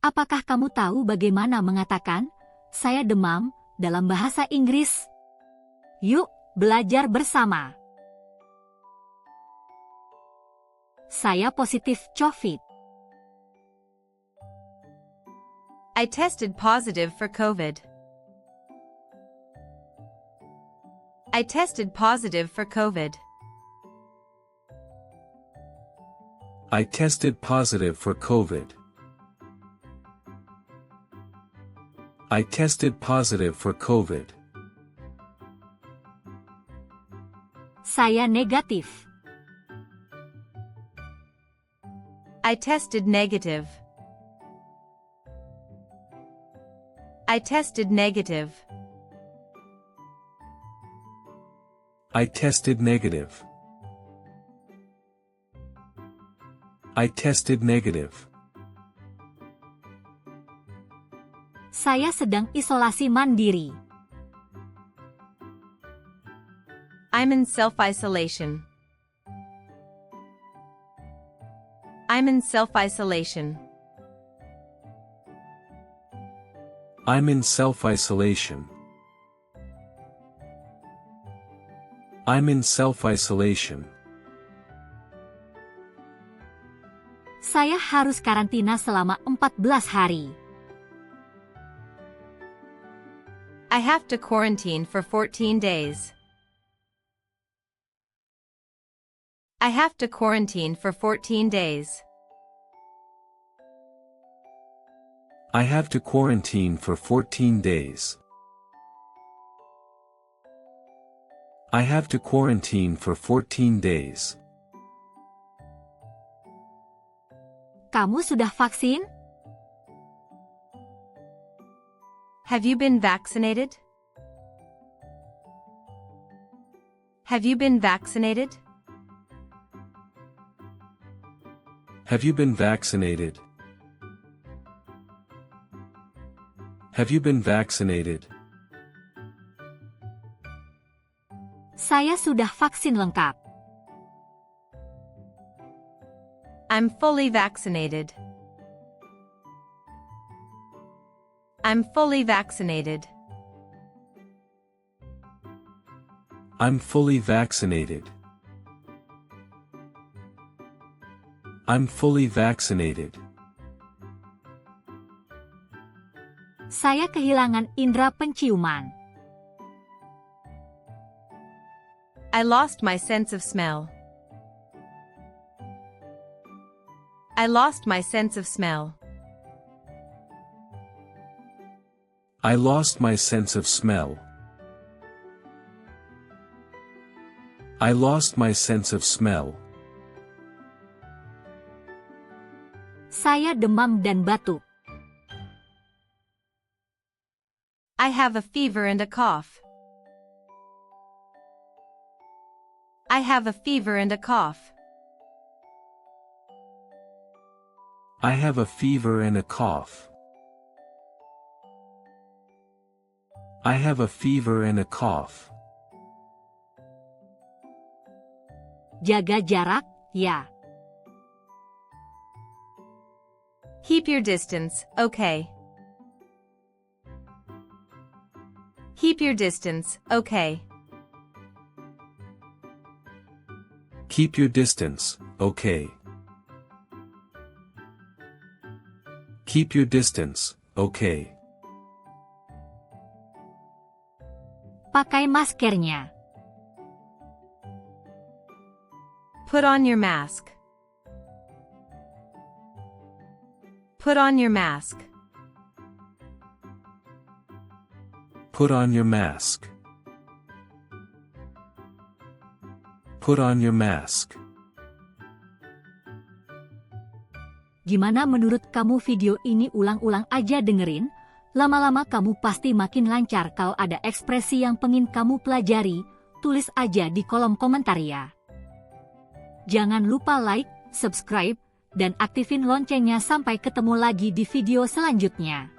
Apakah kamu tahu bagaimana mengatakan "saya demam" dalam bahasa Inggris? Yuk, belajar bersama. Saya positif COVID. I tested positive for COVID. I tested positive for COVID. I tested positive for COVID. I tested positive for COVID. Saya negatif. I tested negative. I tested negative. I tested negative. I tested negative. Saya sedang isolasi mandiri. I'm in self-isolation. I'm in self-isolation. I'm in self-isolation. I'm in self-isolation. Saya harus karantina selama 14 hari. I have to quarantine for 14 days. I have to quarantine for 14 days. I have to quarantine for 14 days. I have to quarantine for 14 days. Kamu sudah vaksin? Have you been vaccinated? Have you been vaccinated? Have you been vaccinated? Have you been vaccinated? Saya sudah vaksin lengkap. I'm fully vaccinated. I'm fully vaccinated. I'm fully vaccinated. I'm fully vaccinated. Saya kehilangan indera penciuman. I lost my sense of smell. I lost my sense of smell. I lost my sense of smell. I lost my sense of smell. Saya demam dan batuk. I have a fever and a cough. I have a fever and a cough. I have a fever and a cough. I have a fever and a cough. Jaga jarak, ya. Keep your distance, okay. Keep your distance, okay. Keep your distance, okay. Keep your distance, okay. Pakai maskernya. Put on your mask. Put on your mask. Put on your mask. Put on your mask. Gimana menurut kamu video ini? Ulang-ulang aja dengerin. Lama-lama kamu pasti makin lancar. Kalau ada ekspresi yang pengen kamu pelajari, tulis aja di kolom komentar ya. Jangan lupa like, subscribe, dan aktifin loncengnya. Sampai ketemu lagi di video selanjutnya.